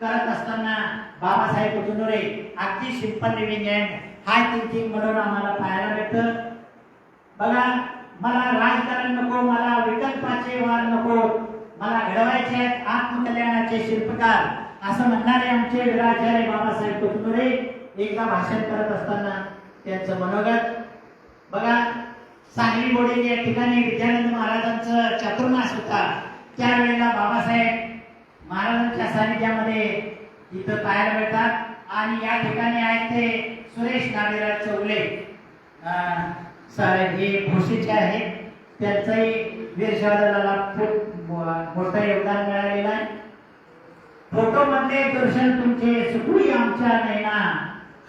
करत असताना बाबासाहेब कुचनुरे अगदी simple living and high thinking म्हणून आम्हाला पाहायला मिळतं. बघा, मला राजकारण नको, मला विकल्पाचे वार नको, मला घडवायचे आहेत आत्मकल्याणाचे शिल्पकार असं म्हणणारे आमचे वीराचार्य बाबासाहेब कुचनुरे एकदा भाषण करत असताना त्यांचं मनोगत. बघा, सांगली बोर्डिंग या ठिकाणी विद्यानंद महाराजांचं चातुर्मास होता. त्यावेळेला बाबासाहेब महाराजांच्या सानिध्यामध्ये इथं पाहायला मिळतात. आणि या ठिकाणी आहेत ते सुरेश नागेराज चौगले हे भोशीचे आहेत. त्यांचंही वीर शौर्याला खूप मोठं योगदान मिळालेलं आहे. फोटो मध्ये दर्शन तुमचे सुखी आमच्या नैना,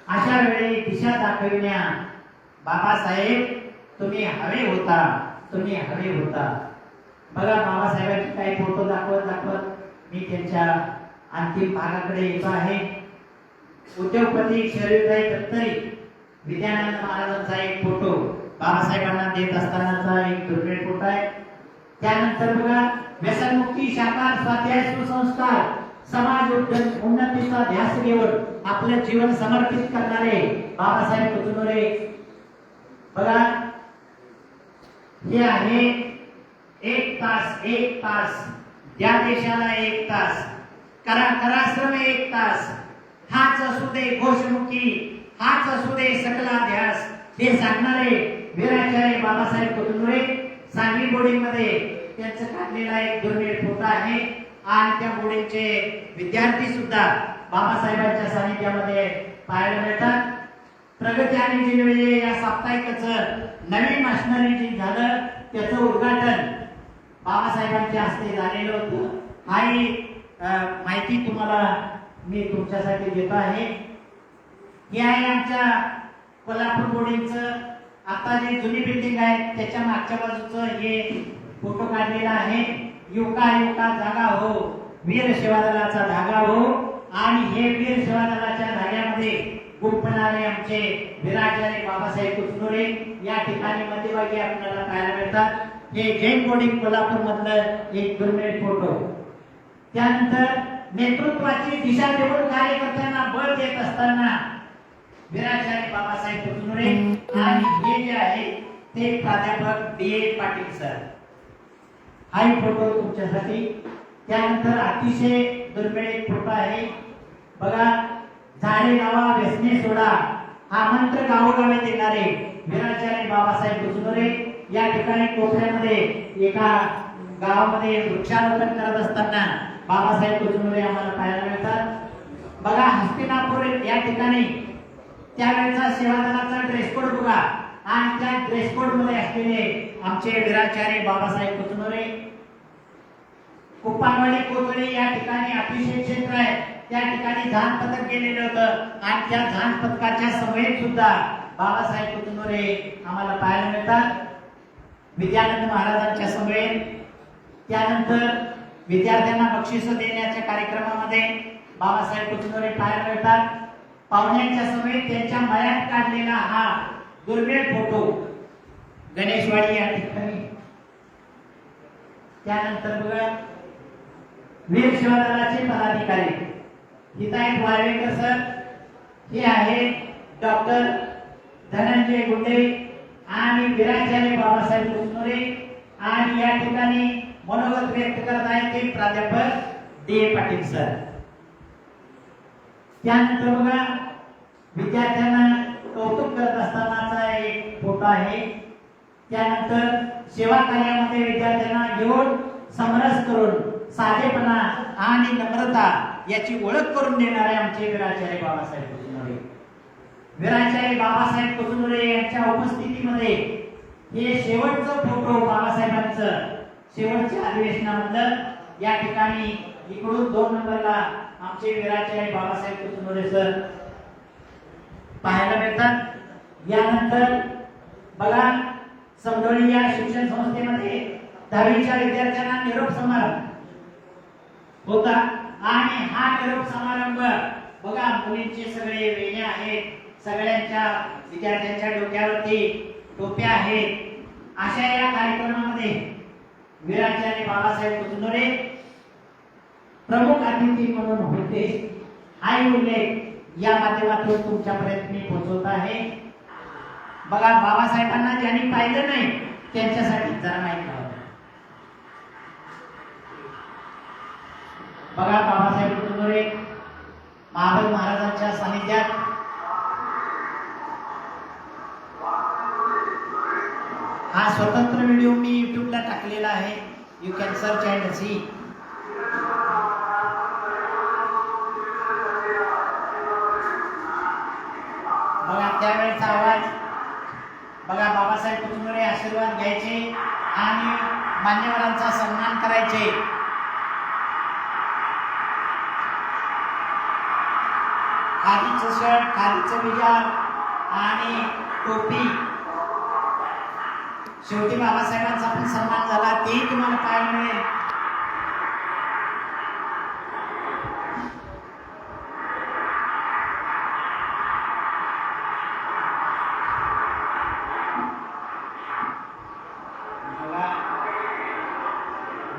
अशा वेळी दिशा दाखविण्या बाबासाहेब तुम्ही हवे होता. बघा, बाबासाहेबांचे काही फोटो दाखवत मी त्यांच्या अंतिम भागाकडे येतो आहे. उद्योगपती शरीरदायी दत्तरी विद्यानंद महाराजांचा एक फोटो बाबासाहेबांना देत असतानाचा एक दुर्मिळ फोटो आहे. त्यानंतर बघा, व्यसनमुक्ती, शाकाहार, स्वाध्याय, सुसंस्कार, समाज उन्नतीचा ध्यास घेऊन आपलं जीवन समर्पित करणारे बाबासाहेब कुचनुरे. बघा, हे आहे एक तास त्या देशाला 1 तास करा श्रम 1 तास. हाच असू दे घोषमुखी, हाच असू दे सकला ध्यास, हे सांगणारे वीराचार्य बाबासाहेब कोतनुरे सांगली बोर्डिंग मध्ये त्यांचं काढलेला एक दुर्मिळ फोटो आहे आणि त्या बोर्डिंगचे विद्यार्थी सुद्धा बाबासाहेबांच्या सानिध्यामध्ये पाहायला मिळतात. प्रगती आणि जिनविजय या साप्ताहिकाचं नवीन मशिनरी जे झालं त्याचं उद्घाटन बाबासाहेबांच्या हस्ते झालेलं होतं. ही माहिती तुम्हाला मी तुमच्यासाठी देतो आहे. हे आहे आमच्या कोल्हापूर बोर्डिंगचं आता जे जुनी बिल्डिंग आहे त्याच्या मागच्या बाजूचं हे फोटो काढलेला आहे. युका युका जागा हो, वीर शिवादलाचा धागा हो. आणि हे वीर शिवादलाच्या धाग्यामध्ये गुंफणारे आमचे वीराचार्य बाबासाहेब कोतनुरे या ठिकाणी मध्यभागी आपल्याला पाहायला मिळतात. हे जैन बोर्डिंग कोल्हापूर मधलं एक दुर्मिळ फोटो. त्यानंतर नेतृत्वाची दिशा देऊन कार्यकर्त्यांना बळ देत असताना वीराचार्य बाबासाहेब कोतनुरे आणि हे जे आहे ते प्राध्यापक डी.ए. पाटील सर. हा फोटो तुमच्यासाठी. त्यानंतर अतिशय दुर्मिळ एक फोटो आहे बघा. झाडे लावा व्यसने सोडा हा मंत्र गावोगावी देणारे वीराचार्य बाबासाहेब कोतनुरे या ठिकाणी कोपऱ्यामध्ये एका गावामध्ये वृक्षारोपण करत असताना बाबासाहेब कोतनुरे आम्हाला पाहायला मिळतात. बघा हस्तिनापूर या ठिकाणी त्यावेळेचा सेवादलाचा ड्रेस कोड बघा आणि त्या ड्रेस कोड मध्ये असलेले आमचे वीराचार्य बाबासाहेब कोतनुरे. कुप्पानवाडी कोथळी या ठिकाणी अतिशय क्षेत्र आहे त्या ठिकाणी झान पथक गेलेलं होतं आणि त्या झान पथकाच्या समवेत सुद्धा बाबासाहेब कोतनुरे आम्हाला पाहायला मिळतात. विद्यानंद महाराजांच्या समवेत. त्यानंतर विद्यार्थ्यांना बक्षीस देण्याच्या कार्यक्रमामध्ये बाबासाहेब कोतनुरे पाहायला मिळतात. पाहुण्यांच्या समवेत त्यांच्या मळ्यात काढलेला हा दुर्मिळ फोटो गणेशवाडी या ठिकाणी. त्यानंतर बघा वीर शिवादलाचे पदाधिकारी हितायत वाळवेकर सर. हे आहे डॉक्टर धनंजय गुंडे आणि वीराचार्य बाबासाहेब कोतनुरे आणि या ठिकाणी मनोगत व्यक्त करत आहेत ते प्राध्यापक डी.ए. पाटील सर. त्यानंतर बघा विद्यार्थ्यांना कौतुक करत असतानाचा एक फोटो आहे. त्यानंतर सेवा कार्यामध्ये विद्यार्थ्यांना घेऊन समरस करून साधेपणा आणि नम्रता याची ओळख करून देणारे आमचे वीराचार्य बाबासाहेब कोतनुरे. वीराचार्य बाबासाहेब कोतनुरे यांच्या उपस्थितीमध्ये हे शेवटचं फोटो बाबासाहेबांचं शेवटच्या अधिवेशनामधलं या ठिकाणी इकडून 2 नंबरला आमचे वीराचार्य बाबासाहेब कोतनुरे सर पाहायला मिळतात. यानंतर बघा समडोळी या शिक्षण संस्थेमध्ये 10वीच्या विद्यार्थ्यांना निरोप समारंभ होता आणि हा निरोप समारंभ बघा मुलींचे सगळे वेण्या आहेत, सगळ्यांच्या विद्यार्थ्यांच्या डोक्यावरती टोप्या आहेत. अशा या कार्यक्रमामध्ये वीराचार्य बाबासाहेब कोतनुरे प्रमुख अतिथी म्हणून होते. हा उल्लेख या माध्यमातून तुमच्यापर्यंत मी पोहोचवत आहे. बघा बाबासाहेबांना ज्यांनी पाहिलं नाही त्यांच्यासाठी जरा माहिती आहे. बघा बाबासाहेब कोतनुरे महादेव महाराजांच्या सानिध्यात हा स्वतंत्र व्हिडिओ मी युट्यूबला टाकलेला आहे. You can search and see. बघा त्यावेळेचा आवाज. बघा बाबासाहेब कोतनुरे आशीर्वाद घ्यायचे आणि मान्यवरांचा सन्मान करायचे. खादीचं शर्ट, खादीचं विजार आणि टोपी. शेवटी बाबासाहेबांचा पण सन्मान झाला तेही तुम्हाला पाहायला मिळेल.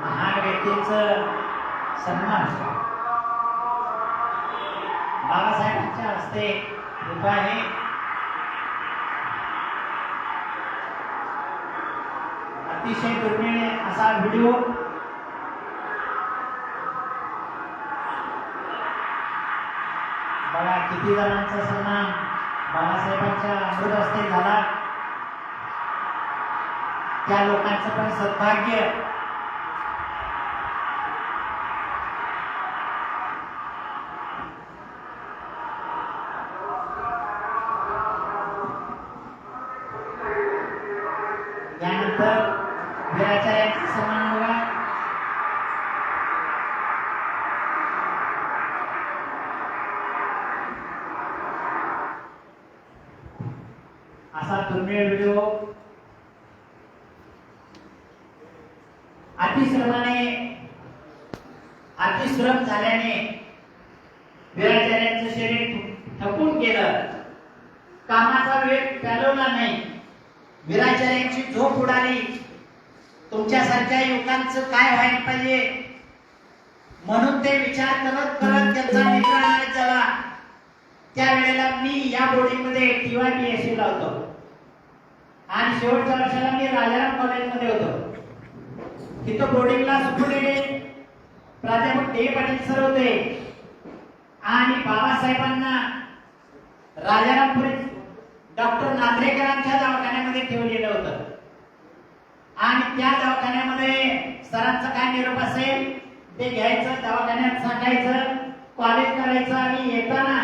महान व्यक्तींचं सन्मान बाबासाहेबांच्या हस्ते होत आहे. अतिशय दुर्मिळ असा व्हिडिओ. बघा किती जणांचा सन्मान बाबासाहेबांच्या अमृत हस्ते झाला. त्या लोकांचं पण सद्भाग्य यानंतर वीराचार्यांचे सन्मान बघा. असा दुर्मिळ व्हिडिओ अतिश्रम झाल्याने वीराचार्यांचं शरीर थकून गेलं. कामाचा वेग चालवला नाही. वीराचार्यांची झोप उडाली. तुमच्यासारख्या युवकांचं काय व्हायला पाहिजे म्हणून ते विचार करत करत त्यांचा निद्रानाश झाला. त्यावेळेला मी या बोर्डिंगमध्ये TYPSC ला होतो आणि शेवटच्या वर्षाला मी राजाराम कॉलेजमध्ये होतो. तिथं बोर्डिंगला सुपरडेंट प्राध्यापक D. पाटील सर होते आणि बाबासाहेबांना राजारामपुरीत डॉक्टर नांद्रेकरांच्या दवाखान्यामध्ये ठेवलेलं होतं आणि त्या दवाखान्यामध्ये सरांचा काय निरोप असेल ते घ्यायचं, दवाखान्यात सांगायचं, कॉलेज करायचं आणि येताना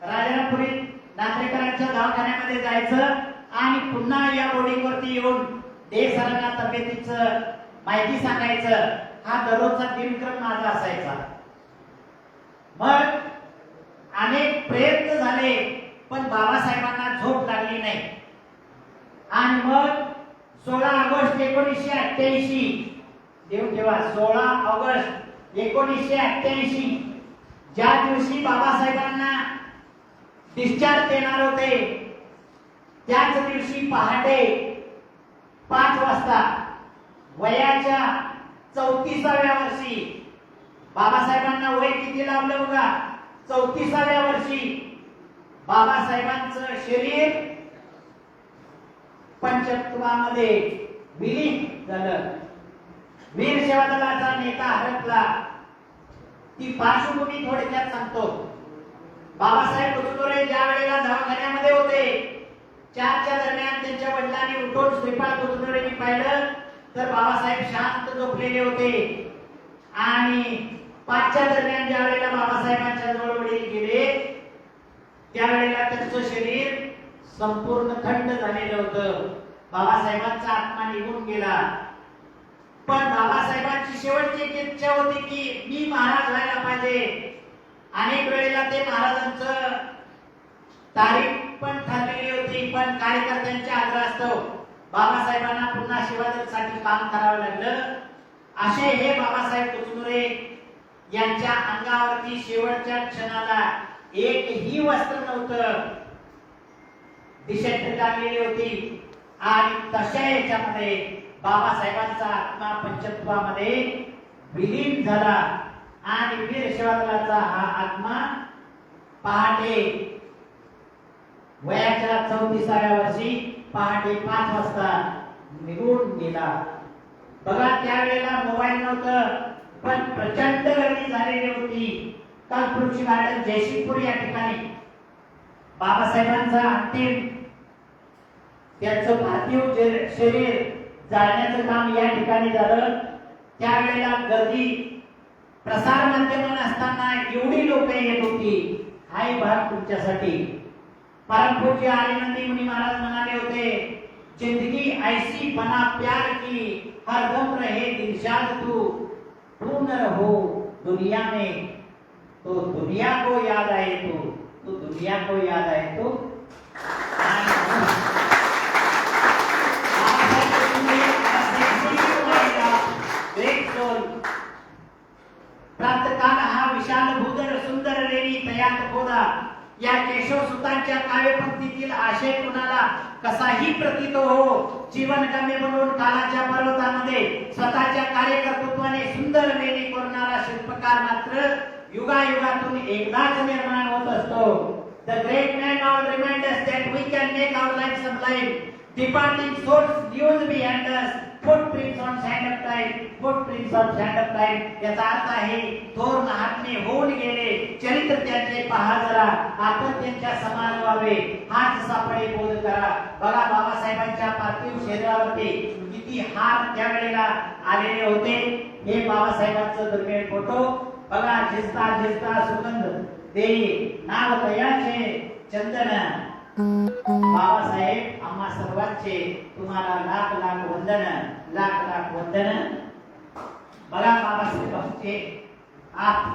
राजारामपुरीत नांद्रेकरांच्या दवाखान्यामध्ये जायचं आणि पुन्हा या बोर्डिंगवरती येऊन डे सरांना तब्येतीचं माहिती सांगायचं. हा दररोजचा दिनक्रम माझा असायचा. मग अनेक प्रयत्न झाले पण बाबासाहेबांना झोप लागली नाही आणि मग 16 ऑगस्ट 1988 देव ठेवा 16 ऑगस्ट 1988 ज्या दिवशी बाबासाहेबांना डिस्चार्ज देणार होते त्याच दिवशी पहाटे 5 वाजता वयाच्या 34व्या वर्षी बाबासाहेबांना वय किती लाभलं बघा 34व्या वर्षी बाबासाहेबांचं शरीर पंचत्वामध्ये विलीन झालं. वीर सेवा दलाचा नेता हरपला. ती पार्श्वभूमी थोडक्यात सांगतो. बाबासाहेब कुचुंबरे ज्या वेळेला दवाखान्यामध्ये होते 4च्या दरम्यान त्यांच्या वडिलांनी उठून श्रीपाद कुचुंबरेंनी पाहिलं तर बाबासाहेब शांत झोपलेले होते आणि 5च्या दरम्यान ज्या वेळेला बाबासाहेबांच्या जवळ वडील गेले त्यावेळेला त्यांचं शरीर संपूर्ण थंड झालेलं होतं. बाबासाहेबांचा आत्मा निघून गेला. पण बाबासाहेबांची शेवटची एक इच्छा होती की मी महाराज व्हायला पाहिजे. अनेक वेळेला ते महाराजांचं तारीख पण ठरलेली होती पण कार्यकर्त्यांच्या आग्रहास्तव बाबासाहेबांना पुन्हा शिवाजीसाठी काम करावं लागलं. असे हे बाबासाहेब कुचुंबरे यांच्या अंगावरती शेवटच्या क्षणाला एकही वस्त्र नव्हतं. दिशेत लागलेली होती आणि तशा याच्यामध्ये बाबासाहेबांचा आत्मा पंचत्वामध्ये विलीन झाला आणि वीर शिवाजीचा हा आत्मा पहाटे वयाच्या 34व्या वर्षी पहाटे 5 वाजता निघून गेला. बघा त्यावेळेला मोबाईल नव्हतं पण प्रचंड गर्दी झालेली होती. कल्पवृक्ष गार्डन जयसिंगपूर या ठिकाणी बाबासाहेबांचा अंतिम त्यांचं पार्थिव शरीर जाळण्याचं काम या ठिकाणी झालं. त्यावेळेला गर्दी प्रसार माध्यम असताना एवढी लोक येत होती. हाय भाग तुमच्यासाठी. परमपूज्य आनंदी मुनी महाराज म्हणाले होते जिंदगी ऐसी बना प्यार की हरदम रहे दिलशाद तू न रहो दुनिया में तो दुनिया को याद आए तो दुनिया को याद आए तो प्रातकाल हा विशाल भूधर सुंदर लेणी तयात खोदा. या केशव सुतांच्या काव्यपंक्तीतील आशय कुणाला कसाही प्रतीत हो. जीवनगम्य बनवून कालाच्या पर्वतामध्ये स्वतःच्या कार्यकर्तृत्वाने सुंदर लेणी करणारा शिल्पकार मात्र युगायुगातून एकदाच निर्माण होत असतो. The great man all remind us that we can make our life sublime. Departing souls leaves behind us footprints on sand of time, footprints on sand of time, याचा अर्थ आहे थोर महात्मे होऊन गेले, चरित्र त्यांचे पहा जरा, आपण त्यांच्या समान व्हावे, हाच सापडे बोध करा. बघा बाबासाहेबांच्या पार्थिव शरीरावरती किती हार त्यावेळेला आलेले होते. हे बाबासाहेबांचं दुर्मिळ फोटो बघा. झिजता झिजता सुगंध देई नाव तयाचे चंदन. बाबासाहेब आम्हा सर्वांचे तुम्हाला लाख लाख वंदन, लाख लाख वंदन. बघा बाबासाहेबांचे आप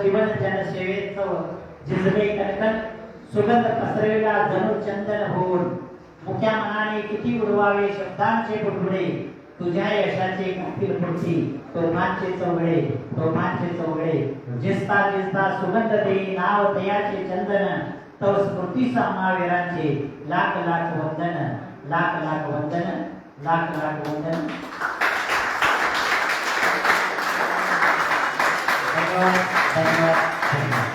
जीवन जनसेवेचं झिजले कणकण, सुगंध पसरविला जणू चंदन होऊन. मुक्या मनाने किती उडवावे शब्दांचे बुडबुडे, तुझ्या यशाचे कपिल पुढची तोफांचे चौघडे, तोफांचे चौघडे. जिस्ता जिस्ता सुगंध देई नाव तयाचे चंदन, तव स्मृती समावीरांचे लाख लाख वंदन, लाख लाख वंदन, लाख लाख वंदन. धन्यवाद धन्यवाद धन्यवाद.